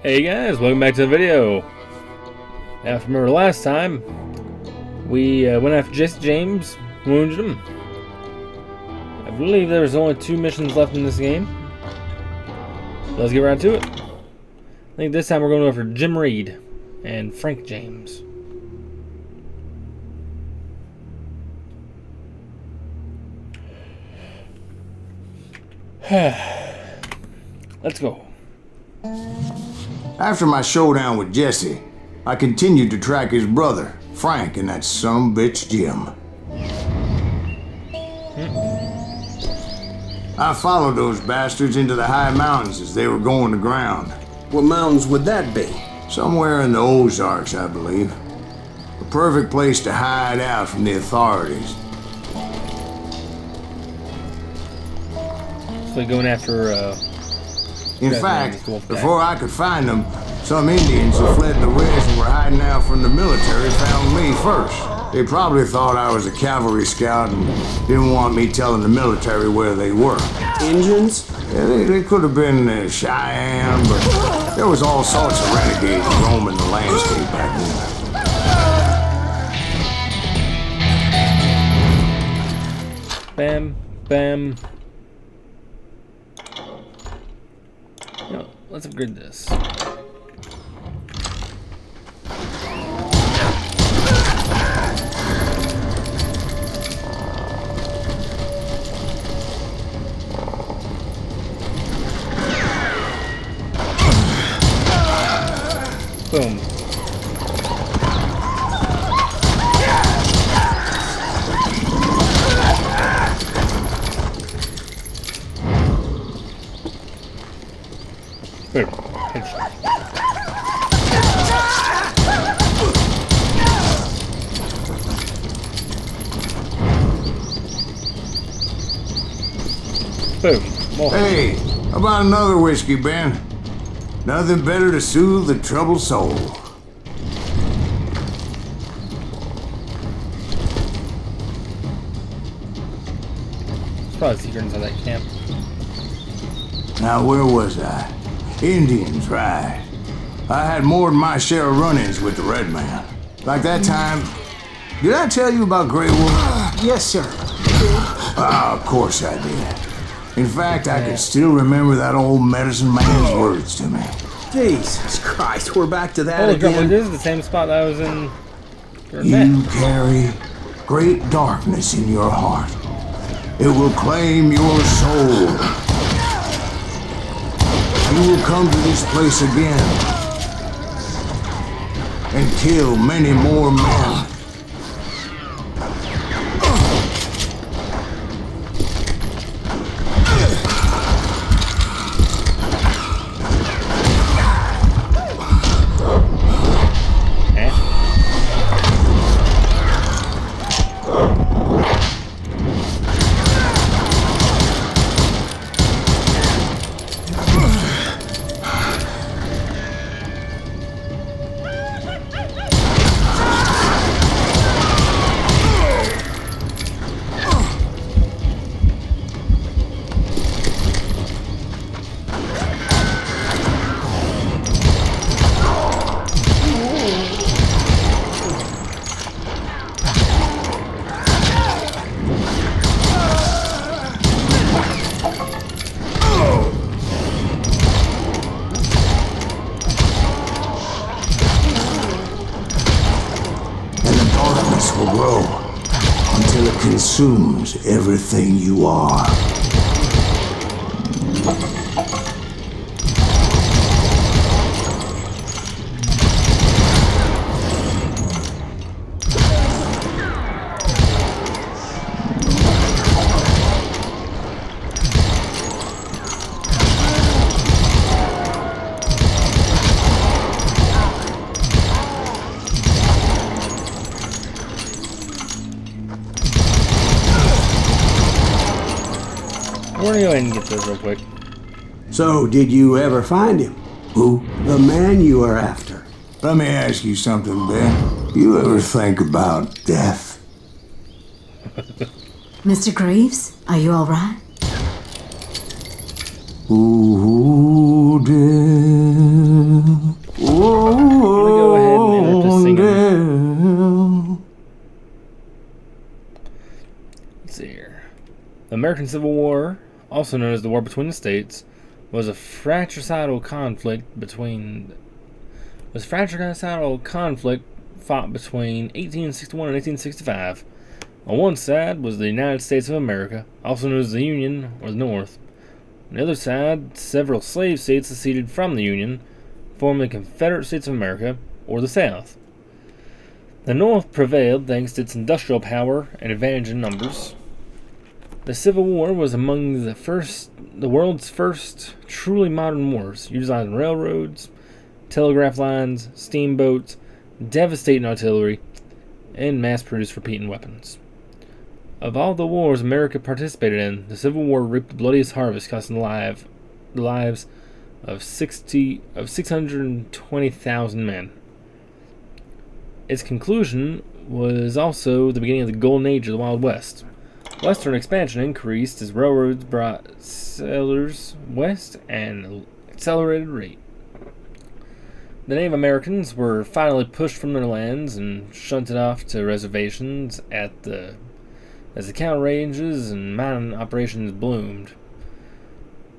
Hey guys, welcome back to the video. Now, if you remember last time, we went after Jesse James, wounded him. I believe there was only 2 missions left in this game. Let's get right to it. I think this time we're going after Jim Reed and Frank James. Let's go. After my showdown with Jesse, I continued to track his brother, Frank, and that sumbitch Jim. I followed those bastards into the high mountains as they were going to ground. What mountains would that be? Somewhere in the Ozarks, I believe. A perfect place to hide out from the authorities. So we're going after, In fact, before I could find them, some Indians who fled the West and were hiding out from the military found me first. They probably thought I was a cavalry scout and didn't want me telling the military where they were. Indians? Yeah, they could have been Cheyenne, but there was all sorts of renegades roaming the landscape back Bam, then. bam. No, let's upgrade this. Boom. Boom. Headshot. Boom. More. Hey, how about another whiskey, Ben? Nothing better to soothe the troubled soul. There's probably a secret inside that camp. Now, where was I? Indians, right. I had more than my share of run-ins with the Red Man. Like that time... Did I tell you about Grey Wolf? Yes, sir. Ah, of course I did. In fact, I can still remember that old medicine man's words to me. Jesus Christ, we're back to that Holy crap, again. this is the same spot that I was in. You carry great darkness in your heart. It will claim your soul. You will come to this place again and kill many more men. Will grow until it consumes everything you are. We're gonna go ahead and get this real quick. So, did you ever find him? Who? The man you are after. Let me ask you something, Ben. You ever think about death? Mr. Greaves, are you all right? Ooh, death. American Civil War, also known as the War Between the States, was a fratricidal conflict fought between 1861 and 1865. On one side was the United States of America, also known as the Union or the North. On the other side, several slave states seceded from the Union, forming the Confederate States of America, or the South. The North prevailed thanks to its industrial power and advantage in numbers. The Civil War was among the world's first truly modern wars, utilizing railroads, telegraph lines, steamboats, devastating artillery, and mass-produced repeating weapons. Of all the wars America participated in, the Civil War reaped the bloodiest harvest, costing the lives of 620,000 men. Its conclusion was also the beginning of the Golden Age of the Wild West. Western expansion increased as railroads brought settlers west at an accelerated rate. The Native Americans were finally pushed from their lands and shunted off to reservations as the cattle ranges and mining operations bloomed.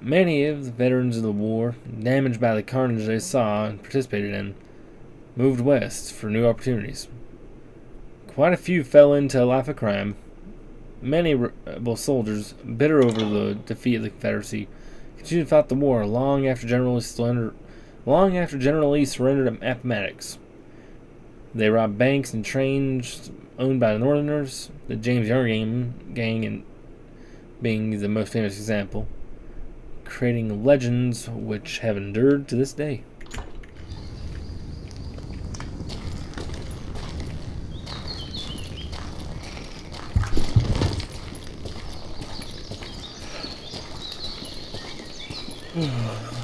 Many of the veterans of the war, damaged by the carnage they saw and participated in, moved west for new opportunities. Quite a few fell into a life of crime. Many rebel soldiers, bitter over the defeat of the Confederacy, continued to fight the war long after General Lee surrendered at Appomattox. They robbed banks and trains owned by the Northerners, the James Younger gang being the most famous example, creating legends which have endured to this day.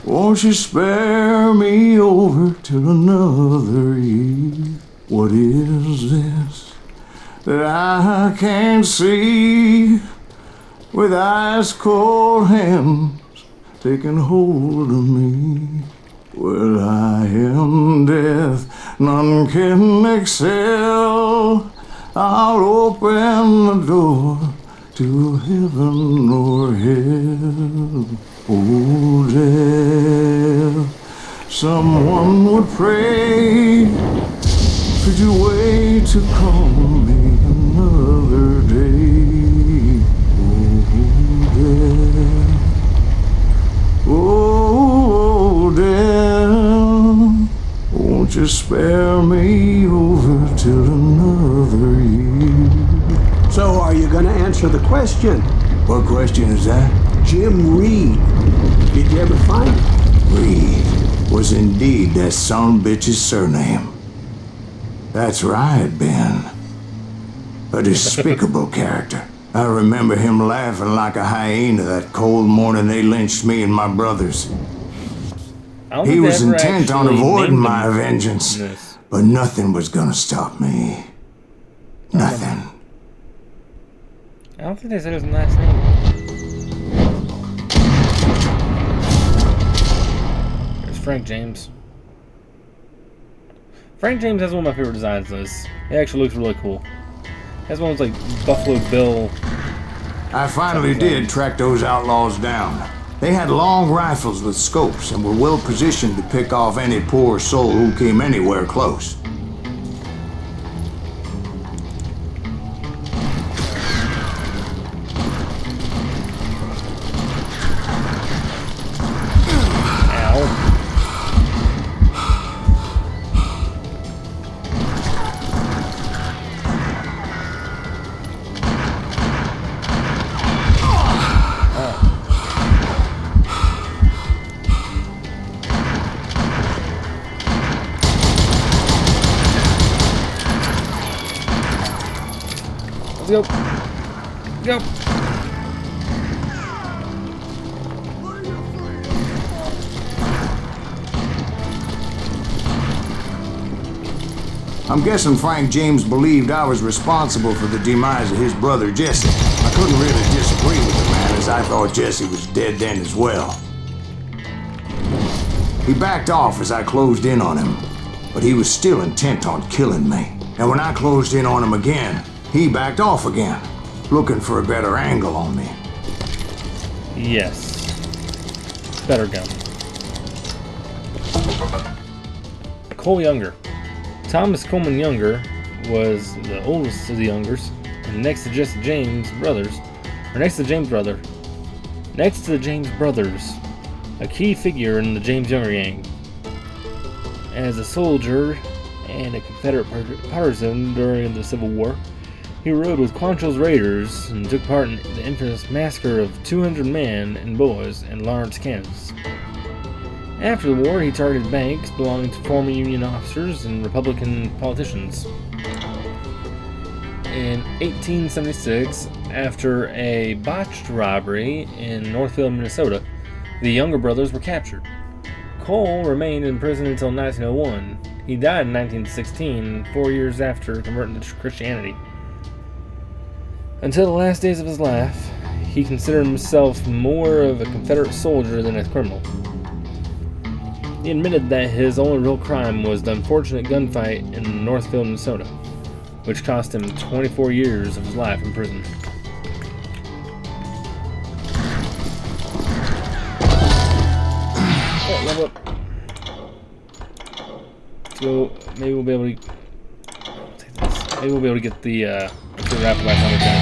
Won't you spare me over till another year? What is this that I can't see? With ice cold hands taking hold of me. Well, I am death, none can excel. I'll open the door to heaven or hell. Oh, death, someone would pray. Could you wait to call me another day? Oh, death, won't you spare me over till another year? So are you gonna answer the question? What question is that? Jim Reed. Did you ever find him? Reed was indeed that son-bitch's surname. That's right, Ben. A despicable character. I remember him laughing like a hyena that cold morning they lynched me and my brothers. He was intent on avoiding my vengeance, but nothing was gonna stop me. Nothing. I don't think they said his last name. There's Frank James. Frank James has one of my favorite designs in this. It actually looks really cool. It has one of those like Buffalo Bill. I finally did track those outlaws down. They had long rifles with scopes and were well positioned to pick off any poor soul who came anywhere close. Go. Go. I'm guessing Frank James believed I was responsible for the demise of his brother Jesse. I couldn't really disagree with the man, as I thought Jesse was dead then as well. He backed off as I closed in on him, but he was still intent on killing me. And when I closed in on him again, he backed off again, looking for a better angle on me. Yes. Better gun. Cole Younger. Thomas Coleman Younger was the oldest of the Youngers, and next to Jesse James brothers, next to the James brothers, a key figure in the James Younger gang. As a soldier and a Confederate partisan during the Civil War, he rode with Quantrill's raiders and took part in the infamous massacre of 200 men and boys in Lawrence, Kansas. After the war, he targeted banks belonging to former Union officers and Republican politicians. In 1876, after a botched robbery in Northfield, Minnesota, the Younger brothers were captured. Cole remained in prison until 1901. He died in 1916, 4 years after converting to Christianity. Until the last days of his life, he considered himself more of a Confederate soldier than a criminal. He admitted that his only real crime was the unfortunate gunfight in Northfield, Minnesota, which cost him 24 years of his life in prison. Oh, level up. So maybe we'll be able to take this. Maybe we'll be able to get the rifle back on the gun.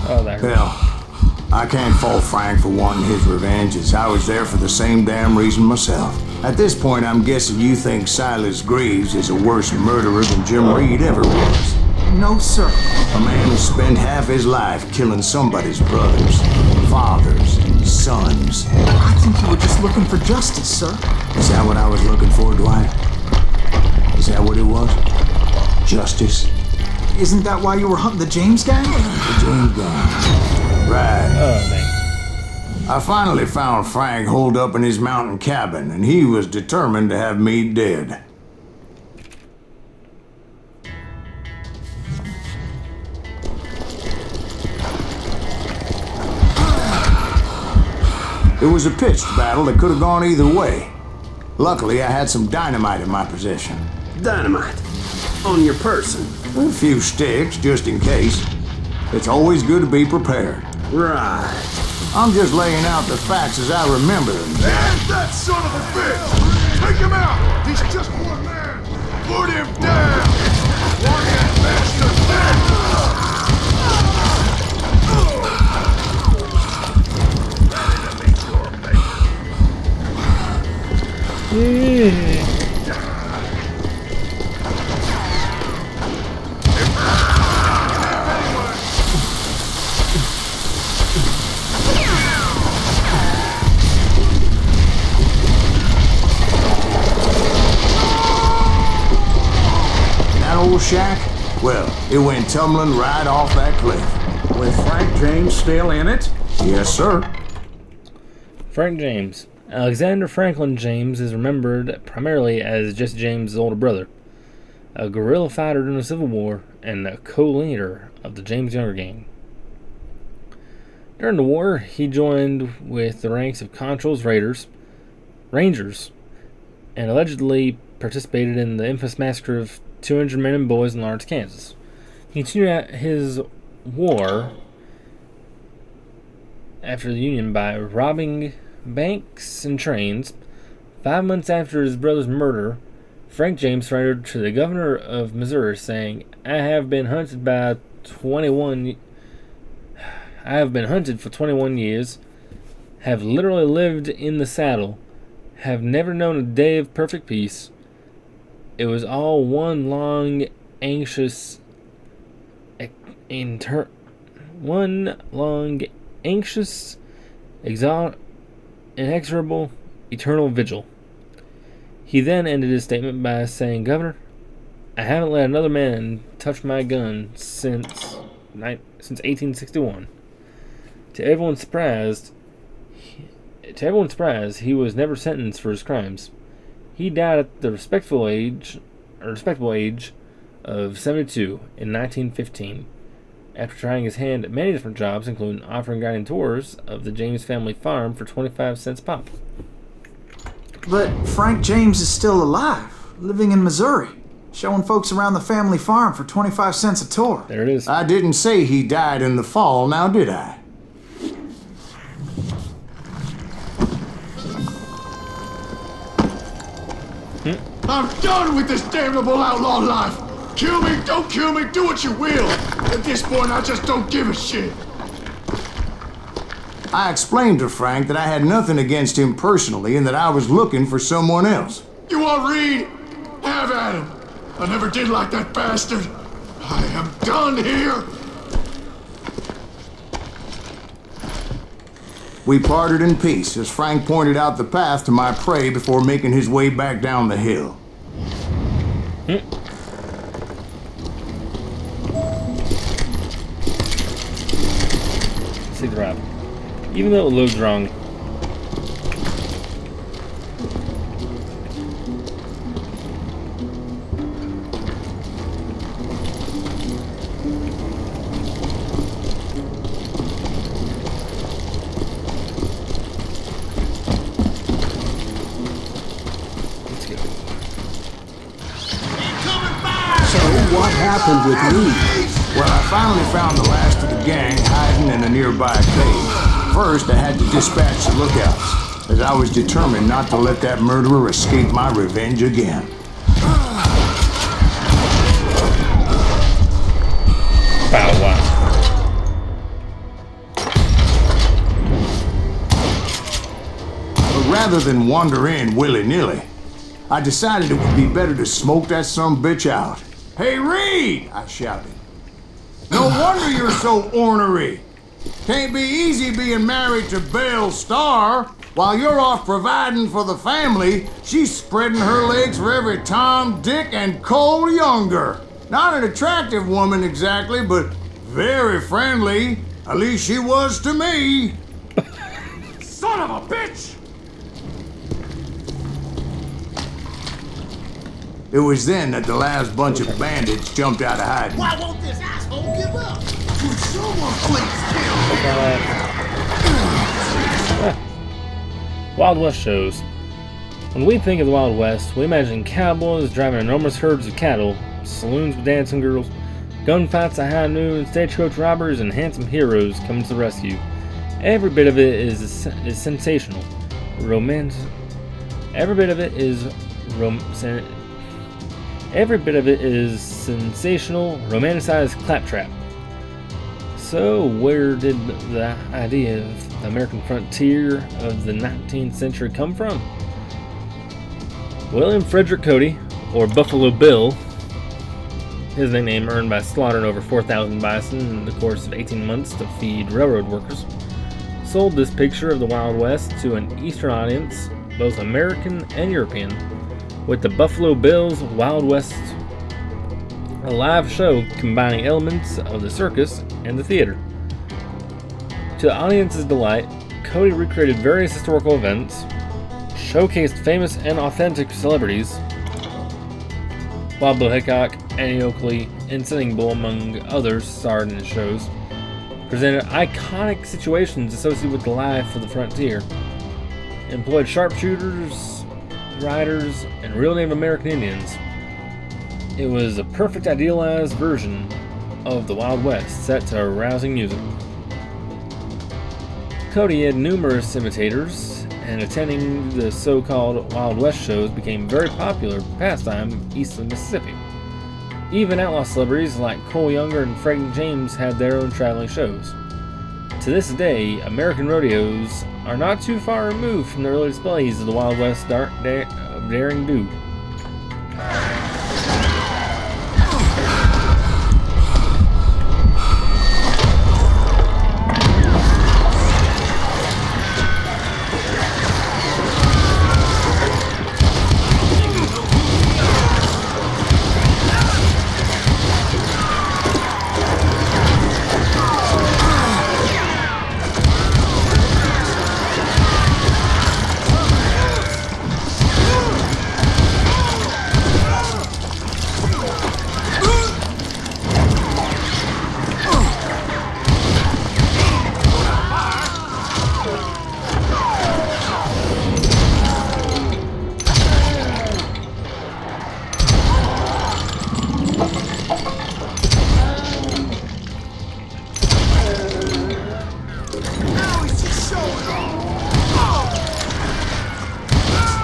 Oh, that hurt. Hell, I can't fault Frank for wanting his revenge, as I was there for the same damn reason myself. At this point, I'm guessing you think Silas Greaves is a worse murderer than Jim Reed ever was. No, sir. A man who spent half his life killing somebody's brothers, fathers, sons. I think you were just looking for justice, sir. Is that what I was looking for, Dwight? Is that what it was? Justice? Isn't that why you were hunting the James gang? The James gang. Right. Oh, man. I finally found Frank holed up in his mountain cabin, and he was determined to have me dead. It was a pitched battle that could have gone either way. Luckily, I had some dynamite in my possession. Dynamite? On your person? A few sticks, just in case. It's always good to be prepared. Right. I'm just laying out the facts as I remember them. And that son of a bitch! Take him out! He's just one man! Put him down! One that bastard down! That old shack? Well, it went tumbling right off that cliff. With Frank James still in it? Yes, sir. Frank James. Alexander Franklin James is remembered primarily as Jesse James' older brother, a guerrilla fighter during the Civil War, and a co-leader of the James Younger gang. During the war, he joined with the ranks of Quantrill's Rangers, and allegedly participated in the infamous massacre of 200 men and boys in Lawrence, Kansas. He continued out his war after the Union by robbing banks and trains. 5 months after his brother's murder, Frank James surrendered to the governor of Missouri, saying, I have been hunted for 21 years, have literally lived in the saddle, have never known a day of perfect peace. It was all one long, anxious, inexorable, eternal vigil. He then ended his statement by saying, Governor, I haven't let another man touch my gun since 1861. To everyone's surprise, he was never sentenced for his crimes. He died at the respectable age of 72 in 1915, after trying his hand at many different jobs, including offering guiding tours of the James family farm for 25 cents pop. But Frank James is still alive, living in Missouri. Showing folks around the family farm for 25 cents a tour. There it is. I didn't say he died in the fall, now did I? I'm done with this damnable outlaw life. Kill me, don't kill me, do what you will. At this point, I just don't give a shit. I explained to Frank that I had nothing against him personally and that I was looking for someone else. You want Reed? Have at him. I never did like that bastard. I am done here. We parted in peace as Frank pointed out the path to my prey before making his way back down the hill. See the route. Even though it loads wrong. What happened with Reed? Well, I finally found the last of the gang hiding in a nearby cave. First, I had to dispatch the lookouts, as I was determined not to let that murderer escape my revenge again. Bow wow. But rather than wander in willy-nilly, I decided it would be better to smoke that sumbitch out. "Hey, Reed!" I shouted. "No wonder you're so ornery. Can't be easy being married to Belle Starr. While you're off providing for the family, she's spreading her legs for every Tom, Dick, and Cole Younger. Not an attractive woman exactly, but very friendly. At least she was to me." Son of a bitch! It was then that the last bunch of bandits jumped out of hiding. Why won't this asshole give up? Would someone please kill me? Wild West shows. When we think of the Wild West, we imagine cowboys driving enormous herds of cattle, saloons with dancing girls, gunfights at high noon, stagecoach robbers, and handsome heroes coming to the rescue. Every bit of it is sensational, Every bit of it is sensational, romanticized claptrap. So, where did the idea of the American frontier of the 19th century come from? William Frederick Cody, or Buffalo Bill, his nickname earned by slaughtering over 4,000 bison in the course of 18 months to feed railroad workers, sold this picture of the Wild West to an Eastern audience, both American and European, with the Buffalo Bill's Wild West, a live show combining elements of the circus and the theater. To the audience's delight, Cody recreated various historical events, showcased famous and authentic celebrities, Wild Bill Hickok, Annie Oakley, and Sitting Bull, among others, starred in his shows, presented iconic situations associated with the life of the frontier, employed sharpshooters, riders, and real Native American Indians. It was a perfect idealized version of the Wild West set to rousing music. Cody had numerous imitators, and attending the so-called Wild West shows became very popular pastime east of the Mississippi. Even outlaw celebrities like Cole Younger and Frank James had their own traveling shows. To this day, American rodeos are not too far removed from the early displays of the Wild West daring do.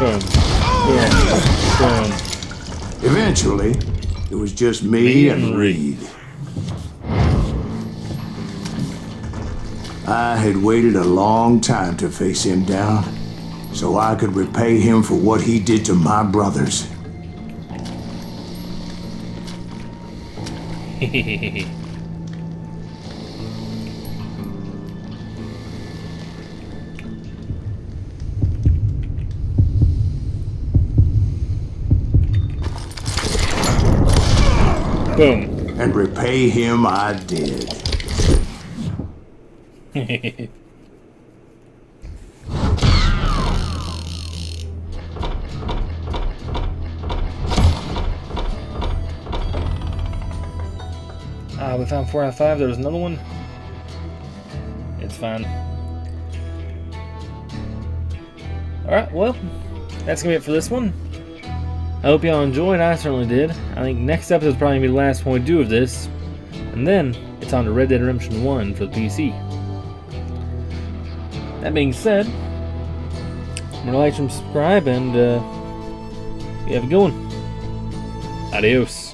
Boom. Boom. Boom. Eventually, it was just me and Reed. I had waited a long time to face him down, so I could repay him for what he did to my brothers. Boom. And repay him I did. We found 4 out of 5. There was another one. It's fine. Alright, well, that's gonna be it for this one. I hope y'all enjoyed. I certainly did. I think next episode is probably gonna be the last one we do of this. And then it's on to Red Dead Redemption 1 for the PC. That being said, I'm gonna like and subscribe, and you have a good one. Adios.